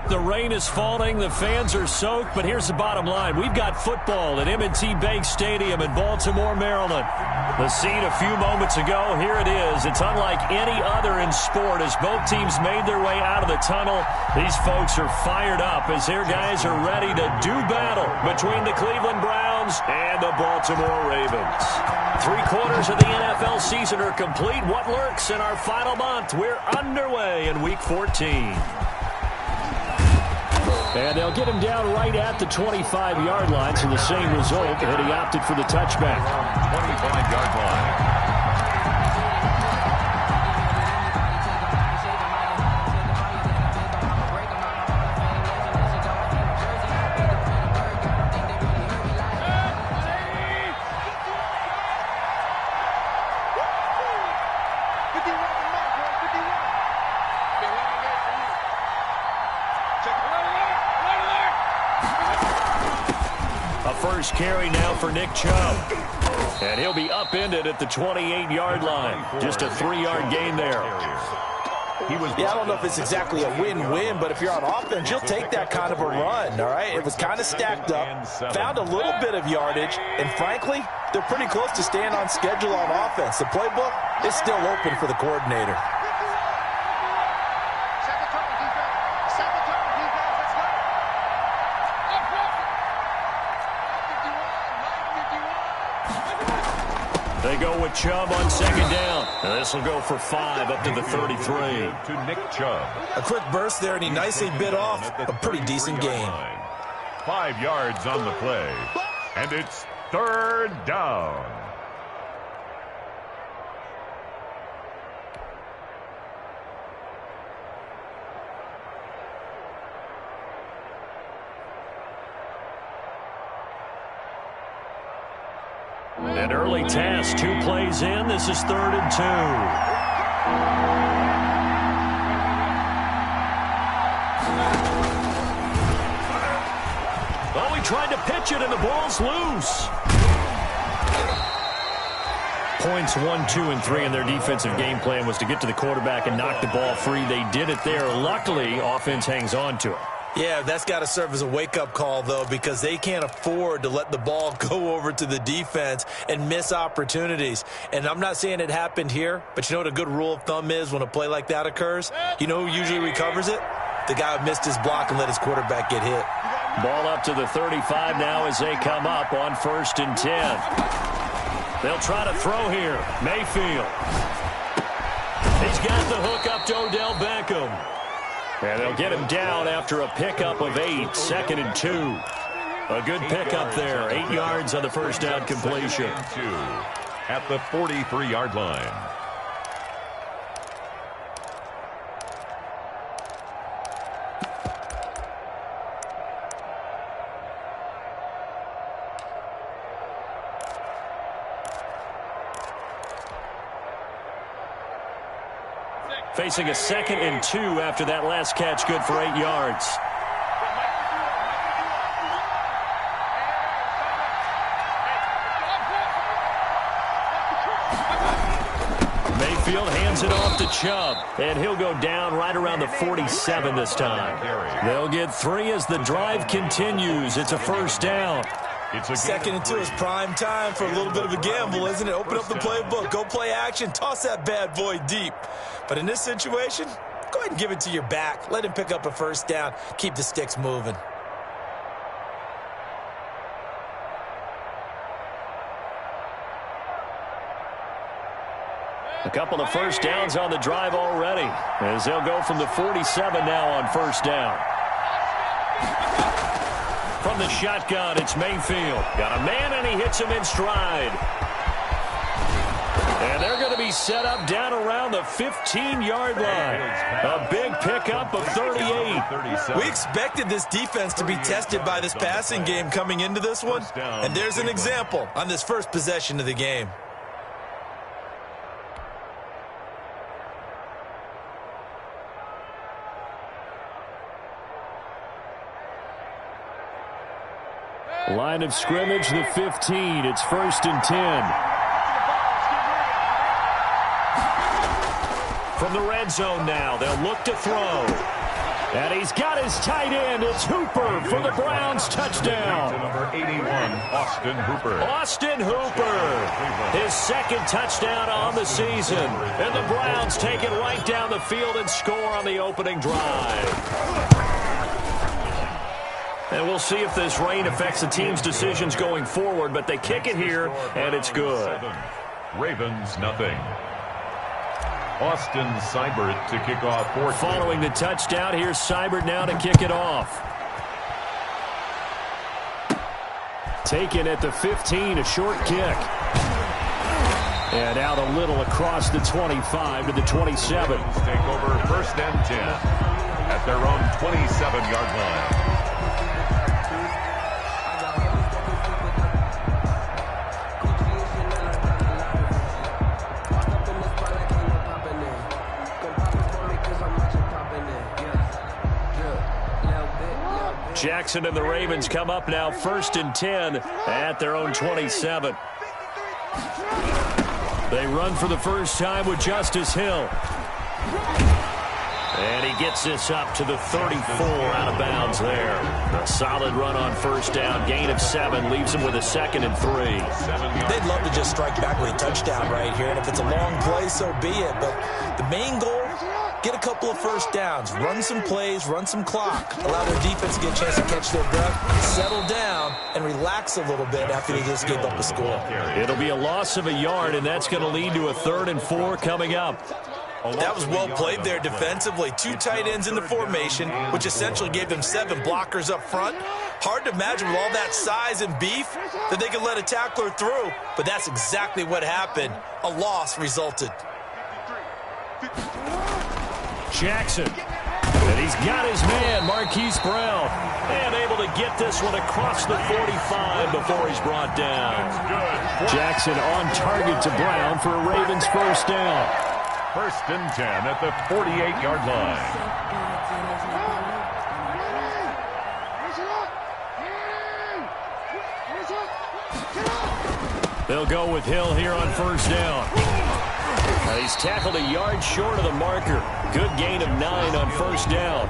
The rain is falling, the fans are soaked, but here's the bottom line. We've got football at M&T Bank Stadium in Baltimore, Maryland. The scene a few moments ago, here it is. It's unlike any other in sport as both teams made their way out of the tunnel. These folks are fired up as their guys are ready to do battle between the Cleveland Browns and the Baltimore Ravens. 3/4 of the NFL season are complete. What lurks in our final month? We're underway in Week 14. And they'll get him down right at the 25-yard line, so the same result, and he opted for the touchback. 25-yard line. First carry now for Nick Chubb. And he'll be upended at the 28-yard line. Just a 3-yard gain there. Yeah, I don't know if it's exactly a win-win, but if you're on offense, you'll take that kind of a run, all right? It was kind of stacked up, found a little bit of yardage, and frankly, they're pretty close to staying on schedule on offense. The playbook is still open for the coordinator. They go with Chubb on second down. This will go for 5 up to the 33. To Nick Chubb. A quick burst there, and he nicely bit off a pretty decent gain. 5 yards on the play. And it's third down. An early task, 2 plays in. This is 3rd and 2. Well, he tried to pitch it, and the ball's loose. Points 1, 2, and 3 in their defensive game plan was to get to the quarterback and knock the ball free. They did it there. Luckily, offense hangs on to it. Yeah, that's got to serve as a wake-up call, though, because they can't afford to let the ball go over to the defense and miss opportunities. And I'm not saying it happened here, but you know what a good rule of thumb is when a play like that occurs? You know who usually recovers it? The guy who missed his block and let his quarterback get hit. Ball up to the 35 now as they come up on 1st and 10. They'll try to throw here. Mayfield. He's got the hook up to Odell Beckham. And they'll get him down after a pickup of 8, 2nd and 2. A good pickup there, 8 yards on the first down completion. At the 43-yard line. Facing a 2nd and 2 after that last catch, good for 8 yards. Mayfield hands it off to Chubb, and he'll go down right around the 47 this time. They'll get 3 as the drive continues. It's a first down. It's a 2nd and 2 is prime time for a little bit of a gamble, isn't it? Open up the playbook, go play action, toss that bad boy deep. But in this situation, go ahead and give it to your back. Let him pick up a first down. Keep the sticks moving. A couple of first downs on the drive already, as they'll go from the 47 now on first down. From the shotgun, it's Mayfield. Got a man, and he hits him in stride. And they're going to be set up down around the 15-yard line. A big pickup of 38. We expected this defense to be tested by this passing game coming into this one. And there's an example on this first possession of the game. Line of scrimmage, the 15. It's 1st and 10. From the red zone now, they'll look to throw. And he's got his tight end. It's Hooper for the Browns touchdown. To number 81, Austin Hooper. Austin Hooper, his second touchdown on the season. And the Browns take it right down the field and score on the opening drive. And we'll see if this rain affects the team's decisions going forward, but they kick it here, and it's good. Ravens, nothing. Austin Seibert to kick off fourth. Following the touchdown, here's Seibert now to kick it off. Taken at the 15, a short kick. And out a little across the 25 to the 27. Take over first and 10 at their own 27-yard line. Jackson and the Ravens come up now first and 10 at their own 27. They run for the first time with Justice Hill. And he gets this up to the 34 out of bounds there. A solid run on first down. Gain of 7 leaves him with a 2nd and 3. They'd love to just strike back with a touchdown right here. And if it's a long play, so be it. But the main goal, get a couple of first downs. Run some plays, run some clock. Allow their defense to get a chance to catch their breath, settle down, and relax a little bit after they just gave up a score. It'll be a loss of a yard, and that's going to lead to a 3rd and 4 coming up. That was well played there defensively. 2 tight ends in the formation, which essentially gave them 7 blockers up front. Hard to imagine with all that size and beef that they could let a tackler through, but that's exactly what happened. A loss resulted. Jackson, and he's got his man, Marquise Brown, and able to get this one across the 45 before he's brought down. Jackson on target to Brown for a Ravens first down. First and 10 at the 48-yard line. They'll go with Hill here on first down. He's tackled a yard short of the marker. Good gain of 9 on first down.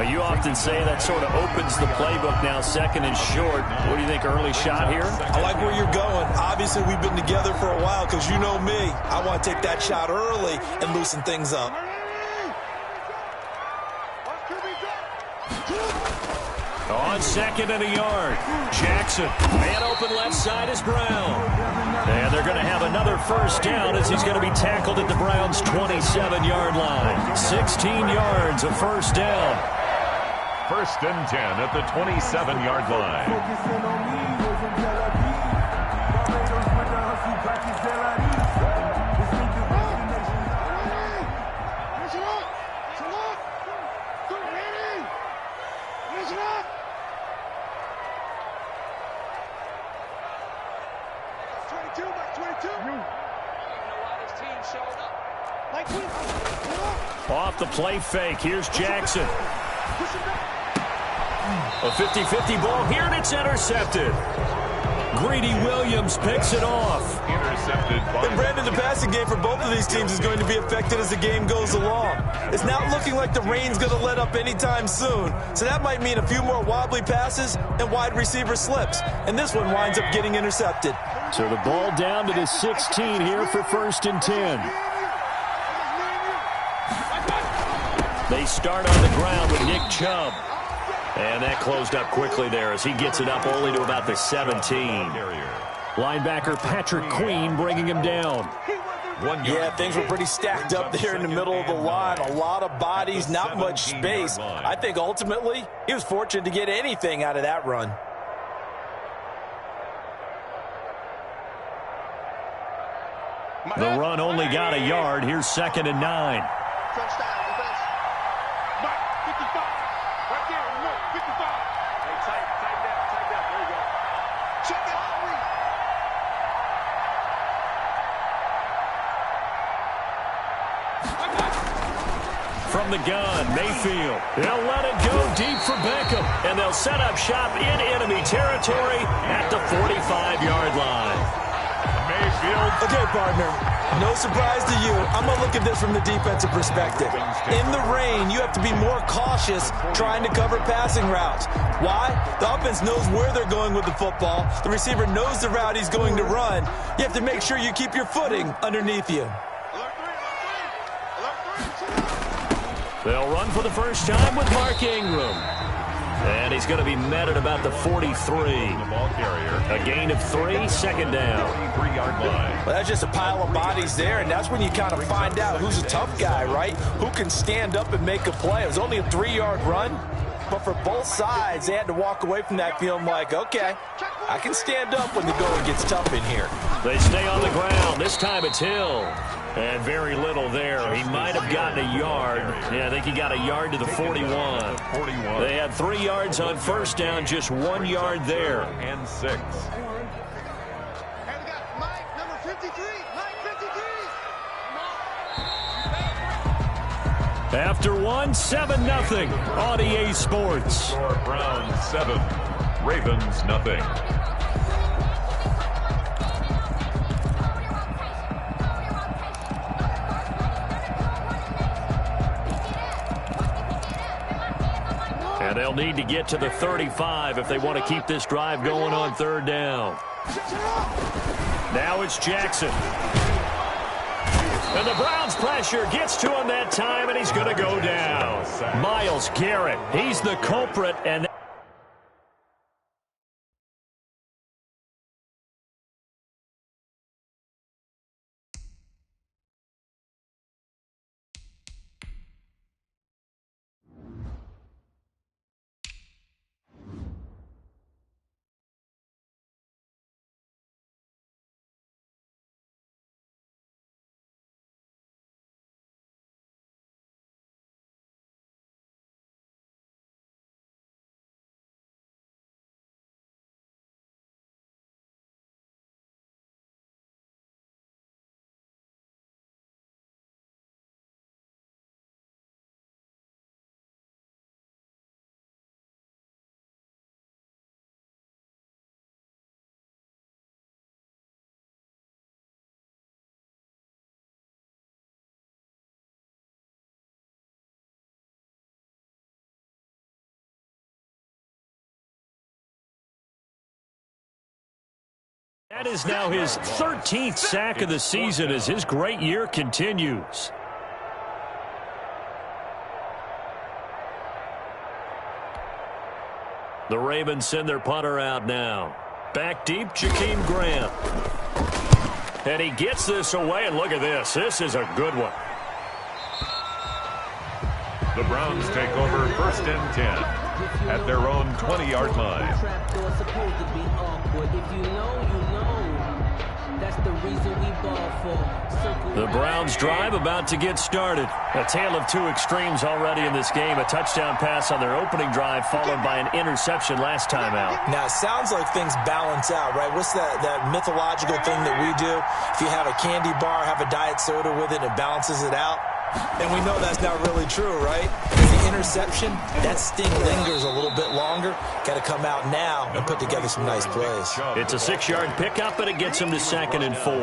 You often say that sort of opens the playbook now, 2nd and short. What do you think, early shot here? I like where you're going. Obviously, we've been together for a while because you know me. I want to take that shot early and loosen things up. On 2nd and a yard, Jackson. Man open left side is Brown. And they're going to have another first down as he's going to be tackled at the Browns' 27-yard line. 16 yards of first down. First and 10 at the 27-yard line. Off the play fake, here's Jackson. A 50-50 ball here, and it's intercepted. Greedy Williams picks it off. Intercepted. And Brandon, the passing game for both of these teams is going to be affected as the game goes along. It's not looking like the rain's going to let up anytime soon. So that might mean a few more wobbly passes and wide receiver slips. And this one winds up getting intercepted. So the ball down to the 16 here for first and 10. They start on the ground with Nick Chubb. And that closed up quickly there as he gets it up only to about the 17. Linebacker Patrick Queen bringing him down. Yeah, things were pretty stacked up there in the middle of the line. A lot of bodies, not much space. I think ultimately he was fortunate to get anything out of that run. The run only got a yard. Here's 2nd and 9. From the gun, Mayfield. They'll let it go deep for Beckham. And they'll set up shop in enemy territory at the 45-yard line. Mayfield. Okay, partner. No surprise to you. I'm going to look at this from the defensive perspective. In the rain, you have to be more cautious trying to cover passing routes. Why? The offense knows where they're going with the football. The receiver knows the route he's going to run. You have to make sure you keep your footing underneath you. They'll run for the first time with Mark Ingram. And he's going to be met at about the 43. A gain of 3, second down. 43-yard line. Well, that's just a pile of bodies there, and that's when you kind of find out who's a tough guy, right? Who can stand up and make a play. It was only a 3-yard run, but for both sides, they had to walk away from that feeling like, okay, I can stand up when the going gets tough in here. They stay on the ground. This time it's Hill. And very little there. He might have gotten a yard. Yeah, I think he got a yard to the 41. They had 3 yards on first down, just 1 yard there. And 6. After 1, 7-0 on EA Sports. Browns 7, Ravens nothing. And they'll need to get to the 35 if they want to keep this drive going on third down. Now it's Jackson. And the Browns pressure gets to him that time, and he's going to go down. Myles Garrett, he's the culprit, and that is now his 13th sack of the season as his great year continues. The Ravens send their punter out now. Back deep, Jakeem Grant. And he gets this away, and look at this. This is a good one. The Browns take over 1st and 10 at their own 20-yard line. The Browns drive about to get started. A tale of 2 extremes already in this game. A touchdown pass on their opening drive followed by an interception last time out. Now, it sounds like things balance out, right? What's that mythological thing that we do? If you have a candy bar, have a diet soda with it, it balances it out. And we know that's not really true, right? The interception, that sting lingers a little bit longer. Got to come out now and put together some nice plays. It's a 6-yard pickup, and it gets him to 2nd and 4.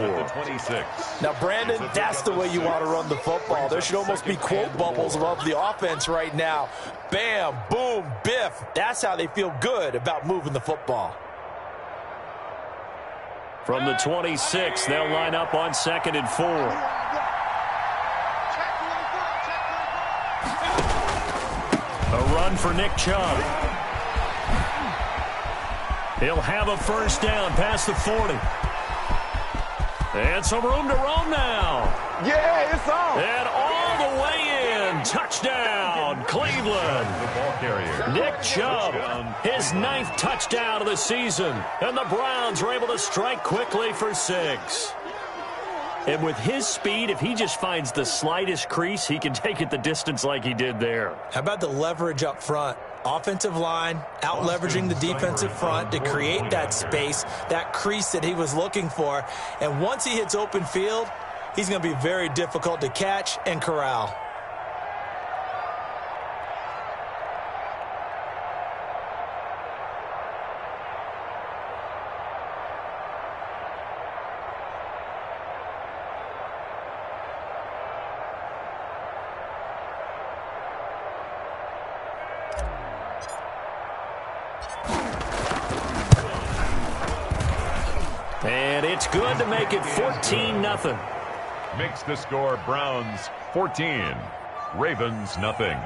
Now, Brandon, that's the way you want to run the football. There should almost be quote bubbles above the offense right now. Bam, boom, biff. That's how they feel good about moving the football. From the 26, they'll line up on 2nd and 4. A run for Nick Chubb. He'll have a first down past the 40. And some room to roam now. Yeah, it's on. And all the way in. Touchdown, Cleveland. Nick Chubb, his 9th touchdown of the season. And the Browns are able to strike quickly for 6. And with his speed, if he just finds the slightest crease, he can take it the distance like he did there. How about the leverage up front? Offensive line out-leveraging the defensive front to create that space, that crease that he was looking for. And once he hits open field, he's going to be very difficult to catch and corral. And it's good to make it 14-0. Makes the score Browns 14, Ravens nothing.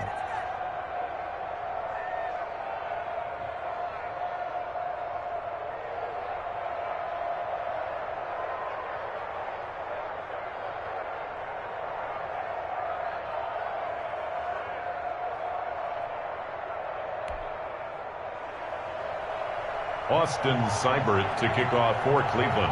Austin Seibert to kick off for Cleveland.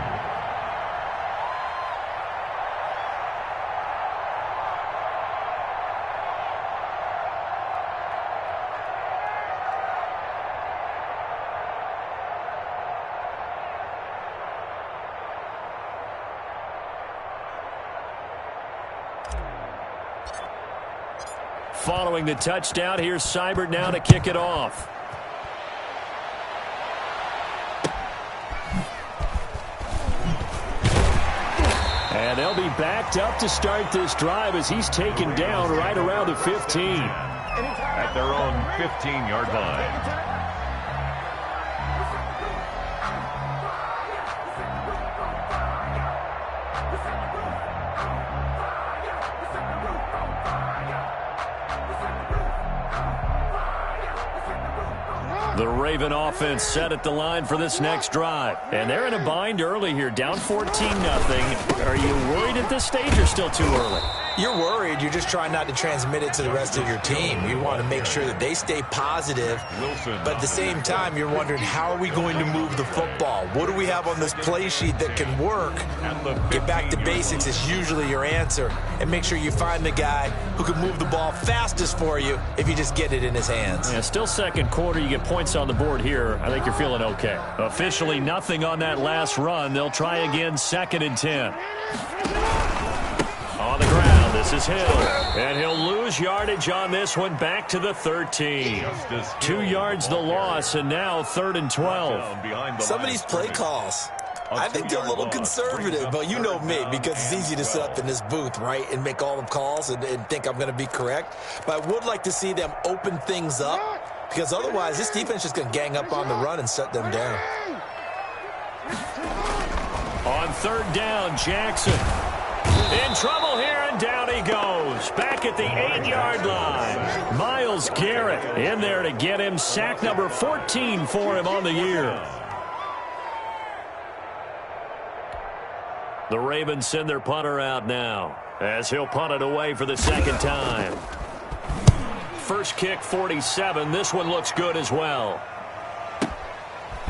Following the touchdown, here's Seibert now to kick it off. And they'll be backed up to start this drive as he's taken down right around the 15. At their own 15-yard line. The Raven offense set at the line for this next drive. And they're in a bind early here, down 14-0. Are you worried at this stage or still too early? You're worried. You're just trying not to transmit it to the rest of your team. You want to make sure that they stay positive. But at the same time, you're wondering, how are we going to move the football? What do we have on this play sheet that can work? Get back to basics is usually your answer. And make sure you find the guy who can move the ball fastest for you if you just get it in his hands. Yeah, still second quarter. You get points on the board here. I think you're feeling okay. Officially nothing on that last run. They'll try again, 2nd and 10. On the ground, this is Hill. And he'll lose yardage on this one, back to the 13. 2 yards the loss, and now 3rd and 12. Some of these play calls, I think they're a little conservative, but you know me, because it's easy to sit up in this booth, right, and make all the calls and think I'm going to be correct. But I would like to see them open things up, because otherwise this defense is going to gang up on the run and shut them down. On 3rd down, Jackson. In trouble here, and down he goes. Back at the 8-yard line. Myles Garrett in there to get him. Sack number 14 for him on the year. The Ravens send their punter out now, as he'll punt it away for the 2nd time. First kick, 47. This one looks good as well.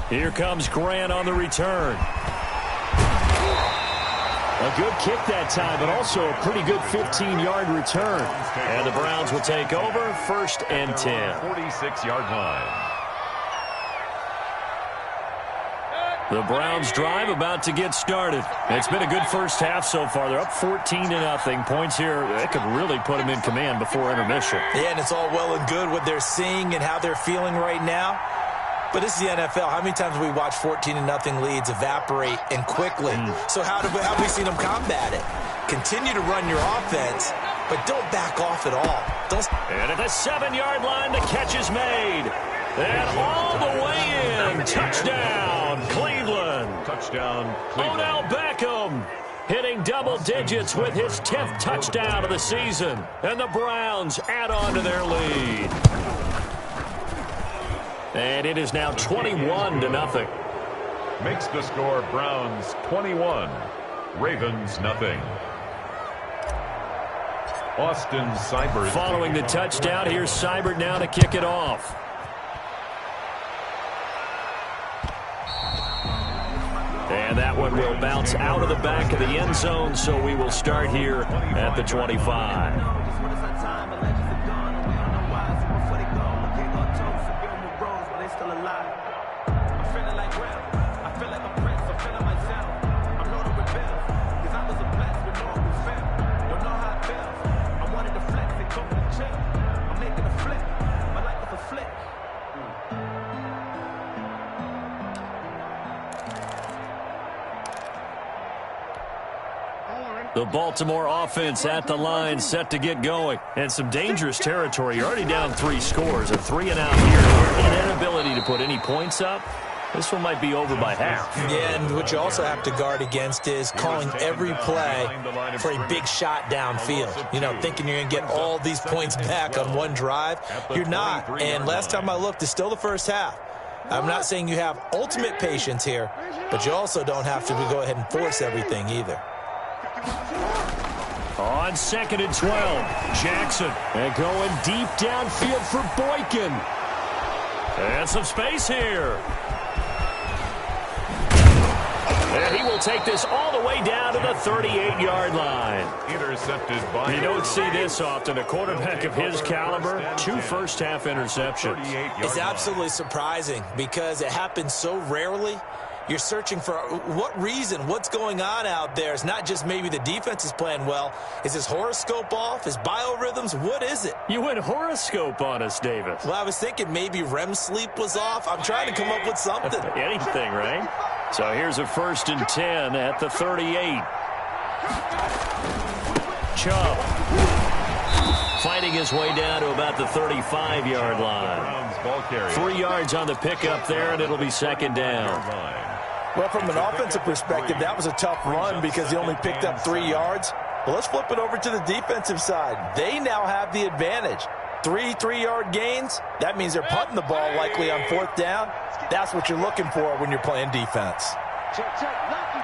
Here comes Grant on the return. A good kick that time, but also a pretty good 15-yard return. And the Browns will take over, 1st and 10. 46-yard line. The Browns drive about to get started. It's been a good first half so far. They're up 14-0. Points here, that could really put them in command before intermission. Yeah, and it's all well and good what they're seeing and how they're feeling right now. But this is the NFL. How many times have we watched 14-0 leads evaporate and quickly? So how have we seen them combat it? Continue to run your offense, but don't back off at all. And at the 7-yard line, the catch is made. And all the way in. Touchdown, Cleveland. Touchdown, Cleveland. Odell Beckham hitting double digits with his 10th touchdown of the season. And the Browns add on to their lead. And it is now 21-0. Makes the score Browns 21, Ravens nothing. Austin Seibert. Following the touchdown, here's Seibert now to kick it off. And that one will bounce out of the back of the end zone, so we will start here at the 25. The Baltimore offense at the line, set to get going. And some dangerous territory. You're already down 3 scores. A 3-and-out here. An inability to put any points up. This one might be over by half. Yeah, and what you also have to guard against is calling every play for a big shot downfield. You know, thinking you're going to get all these points back on one drive. You're not. And last time I looked, it's still the first half. I'm not saying you have ultimate patience here, but you also don't have to go ahead and force everything either. On 2nd and 12, Jackson. And going deep downfield for Boykin. And some space here. And he will take this all the way down to the 38-yard line. Intercepted by... You don't see this often. A quarterback of his caliber, 2 first-half interceptions. It's absolutely surprising because it happens so rarely. You're searching for what reason, what's going on out there. It's not just maybe the defense is playing well. Is his horoscope off? His biorhythms? What is it? You went horoscope on us, Davis. Well, I was thinking maybe REM sleep was off. I'm trying to come up with something. Anything, right? So here's a 1st and 10 at the 38. Chubb fighting his way down to about the 35-yard line. 3 yards on the pickup there, and it'll be 2nd down. Well, from an offensive perspective, that was a tough run because he only picked up 3 yards. Well, let's flip it over to the defensive side. They now have the advantage. 3 3-yard gains, that means they're punting the ball likely on 4th down. That's what you're looking for when you're playing defense. Check, check, lucky.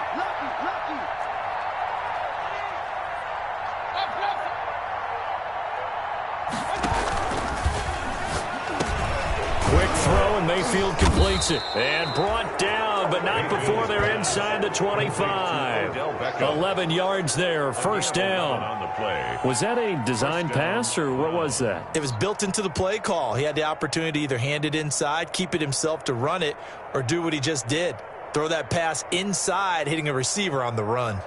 Quick throw, and Mayfield completes it. And brought down, but not before they're inside the 25. 11 yards there, 1st down. Was that a design pass, or what was that? It was built into the play call. He had the opportunity to either hand it inside, keep it himself to run it, or do what he just did. Throw that pass inside, hitting a receiver on the run.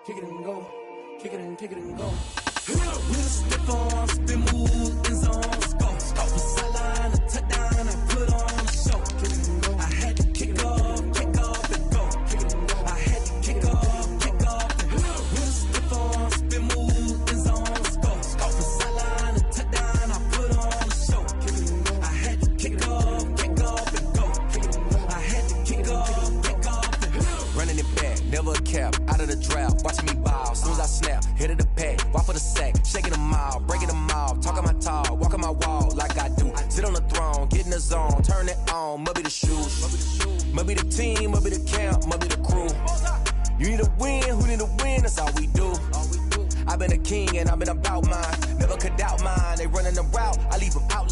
Kick it and go, kick it and go. With stiff arms, spin move, in zone, scope. Off the sideline, a touchdown, I put on a show. Kick it and go. I had to kick off and go. Kick it and go. I had to kick off and go. With stiff arms, spin move, in zone, scope. Off the sideline, a touchdown, I put on a show. Kick it and go. I had to kick off and go. Kick it and go. I had to kick off and go. Running it back, never a cap, out of the drought, watching me ball. Soon as I snap, hit of the pack, walk for the sack, shaking them out, breaking them out, talking my talk, walking my wall like I do. Sit on the throne, get in the zone, turn it on, must be the shoes, must be the team, must be the camp, must be the crew. You need a win, who need a win, that's all we do. I've been a king and I've been about mine, never could doubt mine. They running the route, I leave them out.